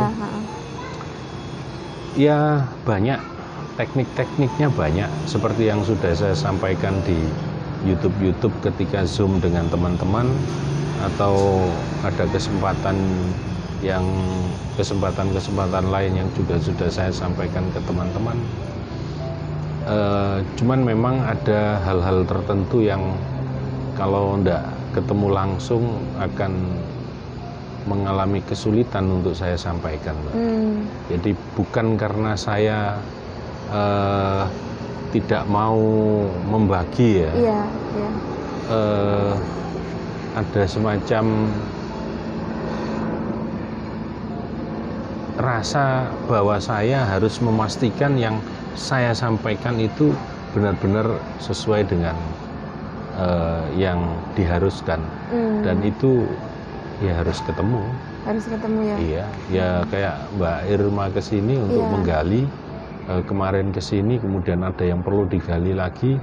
Ya banyak teknik-tekniknya, banyak seperti yang sudah saya sampaikan di YouTube ketika Zoom dengan teman-teman, atau ada kesempatan lain yang juga sudah saya sampaikan ke teman-teman. Cuman memang ada hal-hal tertentu yang kalau tidak ketemu langsung akan mengalami kesulitan untuk saya sampaikan, Mbak. Jadi bukan karena saya tidak mau membagi ya. Ada semacam rasa bahwa saya harus memastikan yang saya sampaikan itu benar-benar sesuai dengan yang diharuskan. Dan itu ya harus ketemu ya. Iya, ya kayak Mbak Irma kesini untuk menggali, kemarin kesini kemudian ada yang perlu digali lagi,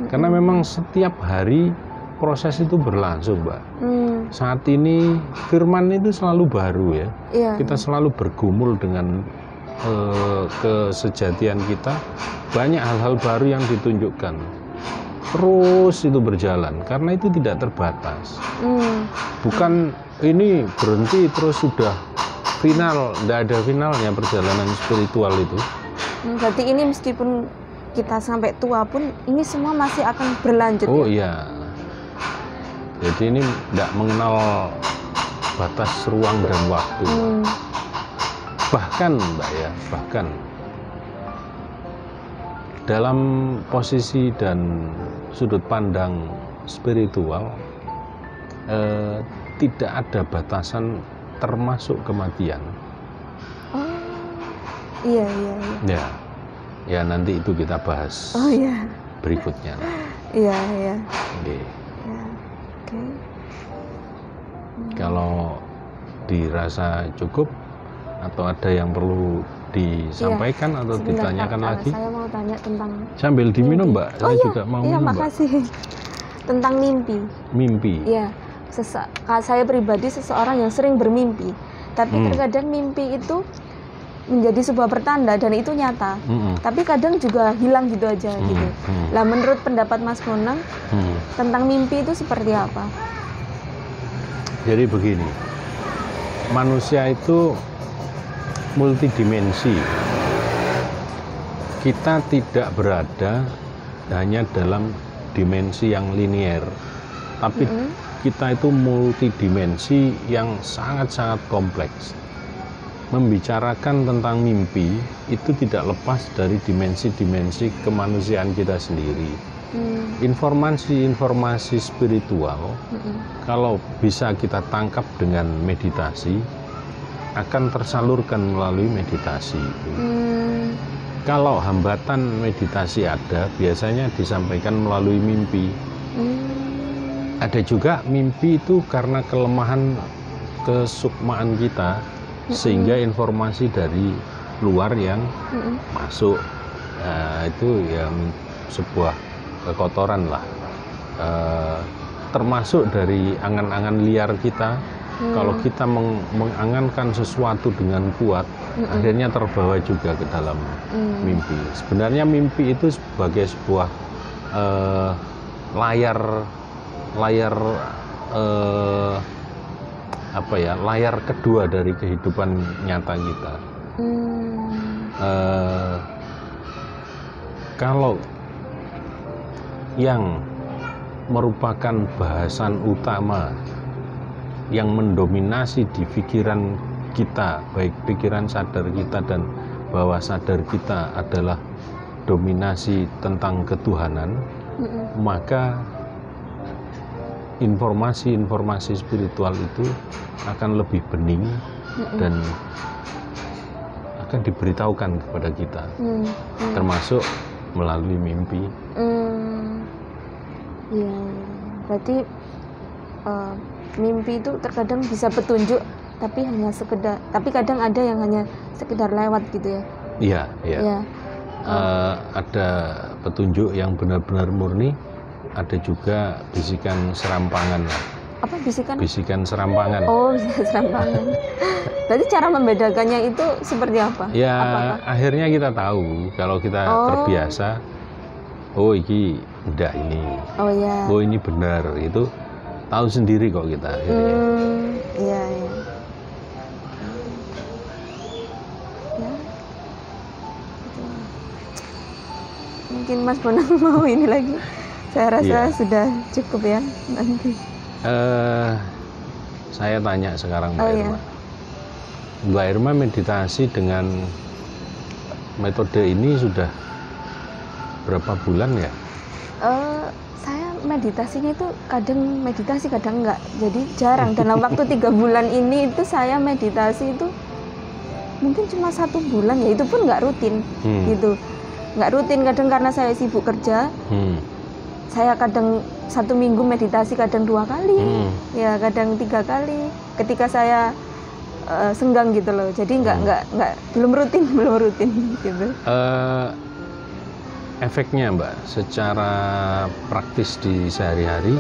karena memang setiap hari proses itu berlangsung, Mbak. Saat ini firman itu selalu baru ya. Kita selalu bergumul dengan kesejatian kita, banyak hal-hal baru yang ditunjukkan. Terus itu berjalan karena itu tidak terbatas. Bukan ini berhenti terus sudah final, tidak ada finalnya perjalanan spiritual itu. Berarti ini meskipun kita sampai tua pun ini semua masih akan berlanjut. Iya. Jadi ini tidak mengenal batas ruang dan waktu. Bahkan Mbak ya, bahkan dalam posisi dan sudut pandang spiritual tidak ada batasan termasuk kematian. Iya. Ya nanti itu kita bahas berikutnya. Iya. Kalau dirasa cukup atau ada yang perlu disampaikan atau ditanyakan lagi? Saya mau tanya tentang sambil diminum, Mbak. Saya juga mau minum, Mbak. Makasih. Tentang mimpi. Mimpi. Iya. Saya pribadi seseorang yang sering bermimpi, tapi terkadang mimpi itu menjadi sebuah pertanda dan itu nyata. Tapi kadang juga hilang gitu aja gitu. Lah menurut pendapat Mas Monang tentang mimpi itu seperti apa? Jadi begini, manusia itu multidimensi. Kita tidak berada hanya dalam dimensi yang linier, tapi kita itu multidimensi yang sangat-sangat kompleks. Membicarakan tentang mimpi itu tidak lepas dari dimensi-dimensi kemanusiaan kita sendiri. Informasi-informasi spiritual kalau bisa kita tangkap dengan meditasi akan tersalurkan melalui meditasi itu. Kalau hambatan meditasi ada, biasanya disampaikan melalui mimpi. Ada juga mimpi itu karena kelemahan kesukmaan kita, sehingga informasi dari luar yang masuk. Nah, itu ya sebuah kekotoran lah, termasuk dari angan-angan liar kita. Kalau kita mengangankan sesuatu dengan kuat, akhirnya terbawa juga ke dalam mimpi. Sebenarnya mimpi itu sebagai sebuah layar layar kedua dari kehidupan nyata kita. Kalau yang merupakan bahasan utama yang mendominasi di pikiran kita, baik pikiran sadar kita dan bawah sadar kita adalah dominasi tentang ketuhanan, maka informasi-informasi spiritual itu akan lebih bening dan akan diberitahukan kepada kita, termasuk melalui mimpi. Ya, berarti mimpi itu terkadang bisa petunjuk, tapi hanya sekedar, tapi kadang ada yang hanya sekedar lewat gitu ya. Iya, iya. Ya. Ada petunjuk yang benar-benar murni, ada juga bisikan serampangan. Apa bisikan? Bisikan serampangan. Oh, bisikan serampangan. Berarti cara membedakannya itu seperti apa? Ya, apakah? Akhirnya kita tahu kalau kita terbiasa. Oh, ini enggak ini. Oh ya. Oh, ini benar. Itu tahu sendiri kok kita akhirnya. Iya, iya. Ya. Mungkin Mas Bonang mau ini lagi. Saya rasa sudah cukup ya nanti. Saya tanya sekarang Mbak Irma. Iya. Mbak Irma meditasi dengan metode ini sudah berapa bulan ya? Saya meditasinya itu kadang meditasi kadang enggak, jadi jarang. Dalam waktu 3 bulan ini itu saya meditasi itu mungkin cuma 1 bulan, ya itu pun nggak rutin gitu, nggak rutin. Kadang karena saya sibuk kerja, saya kadang 1 minggu meditasi kadang 2 kali, ya kadang 3 kali. Ketika saya senggang gitu loh, jadi belum rutin gitu. Efeknya Mbak, secara praktis di sehari-hari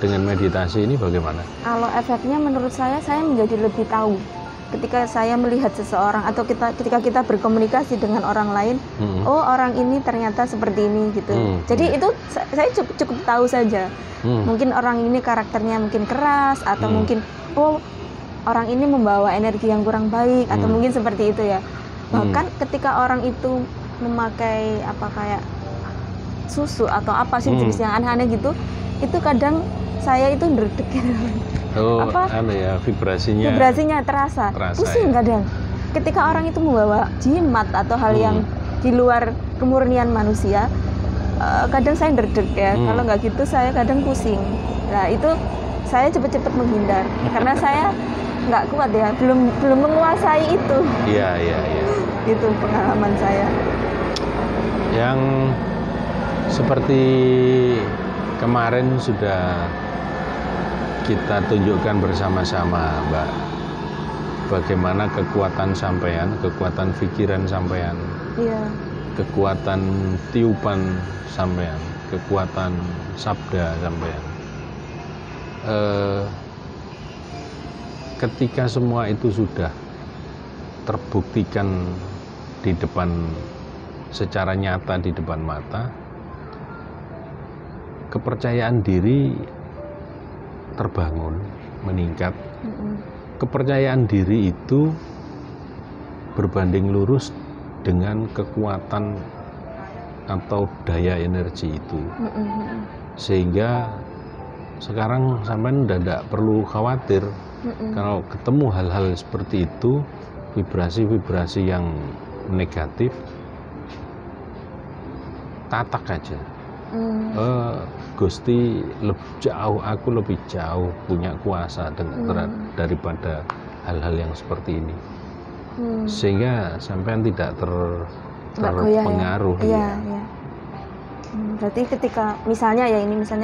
dengan meditasi ini bagaimana? Kalau efeknya menurut saya menjadi lebih tahu. Ketika saya melihat seseorang atau ketika kita berkomunikasi dengan orang lain, oh orang ini ternyata seperti ini gitu. Jadi itu saya cukup tahu saja. Mungkin orang ini karakternya mungkin keras, atau mungkin orang ini membawa energi yang kurang baik, atau mungkin seperti itu ya. Bahkan ketika orang itu memakai kayak susu atau apa sih jenis yang aneh-aneh gitu, itu kadang saya itu ndredeg gitu. Vibrasinya terasa pusing ya? Kadang ketika orang itu membawa jimat atau hal yang di luar kemurnian manusia, kadang saya ndredeg ya. Kalau nggak gitu saya kadang pusing. Nah itu saya cepet-cepet menghindar karena saya nggak kuat ya, belum menguasai itu. Iya. Itu pengalaman saya. Yang seperti kemarin sudah kita tunjukkan bersama-sama, Mbak, bagaimana kekuatan sampean, kekuatan pikiran sampean, kekuatan tiupan sampean, kekuatan sabda sampean. Ketika semua itu sudah terbuktikan di depan, secara nyata di depan mata, kepercayaan diri terbangun, meningkat. Kepercayaan diri itu berbanding lurus dengan kekuatan atau daya energi itu. Sehingga sekarang sampean tidak perlu khawatir kalau ketemu hal-hal seperti itu, vibrasi-vibrasi yang negatif, tatak aja. Gusti aku lebih jauh punya kuasa daripada hal-hal yang seperti ini, Hmm. sehingga sampean tidak Nggak goyah ya? terpengaruh. Iya, Ya. iya. Berarti ketika misalnya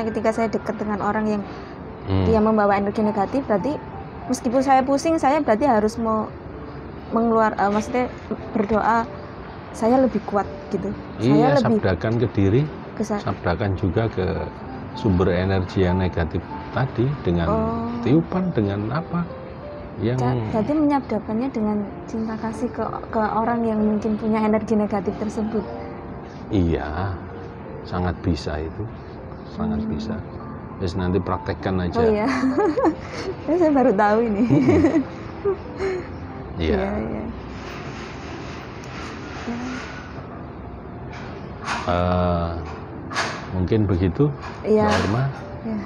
ketika saya dekat dengan orang yang dia membawa energi negatif, berarti meskipun saya pusing, saya berarti harus maksudnya berdoa saya lebih kuat gitu. Iya, Saya lebih sabdakan ke diri, bisa. sabdakan juga ke sumber energi yang negatif tadi dengan tiupan, dengan apa yang Berarti menyabdakannya dengan cinta kasih ke orang yang mungkin punya energi negatif tersebut. iya, sangat bisa itu, sangat bisa. Terus nanti praktekkan aja. Oh iya, saya baru tahu ini. Iya. Iya. Mungkin begitu, Iya. Mbak Irma. Iya.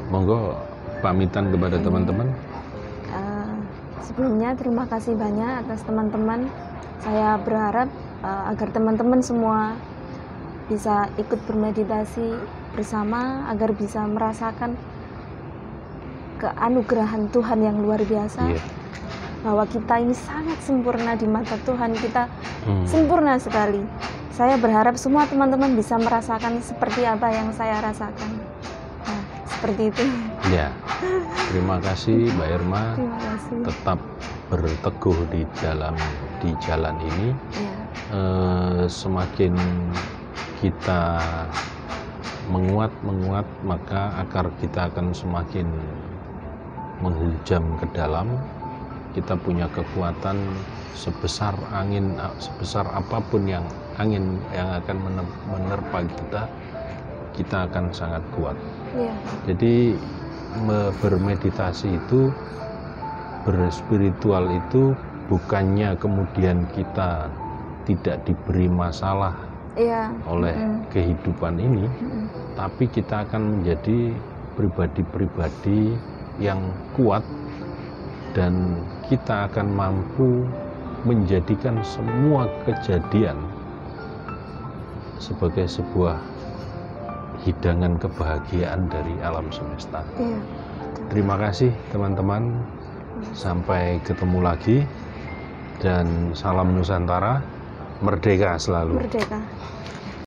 Monggo pamitan kepada teman-teman. Sebelumnya terima kasih banyak atas teman-teman. Saya berharap agar teman-teman semua bisa ikut bermeditasi bersama agar bisa merasakan keanugerahan Tuhan yang luar biasa. Iya. Bahwa kita ini sangat sempurna di mata Tuhan, kita sempurna sekali. Saya berharap semua teman-teman bisa merasakan seperti apa yang saya rasakan. Nah, seperti itu. Ya, terima kasih Mbak Irma. Terima kasih. Tetap berteguh di jalan ini. Ya. Semakin kita menguat, maka akar kita akan semakin menghujam ke dalam. Kita punya kekuatan sebesar angin, sebesar apapun yang angin yang akan menerpa kita akan sangat kuat. Ya. Jadi bermeditasi itu, berspiritual itu bukannya kemudian kita tidak diberi masalah Ya. oleh kehidupan ini, tapi kita akan menjadi pribadi-pribadi yang kuat dan kita akan mampu menjadikan semua kejadian sebagai sebuah hidangan kebahagiaan dari alam semesta. Ya. Terima kasih teman-teman, sampai ketemu lagi dan salam Nusantara, merdeka selalu. Merdeka.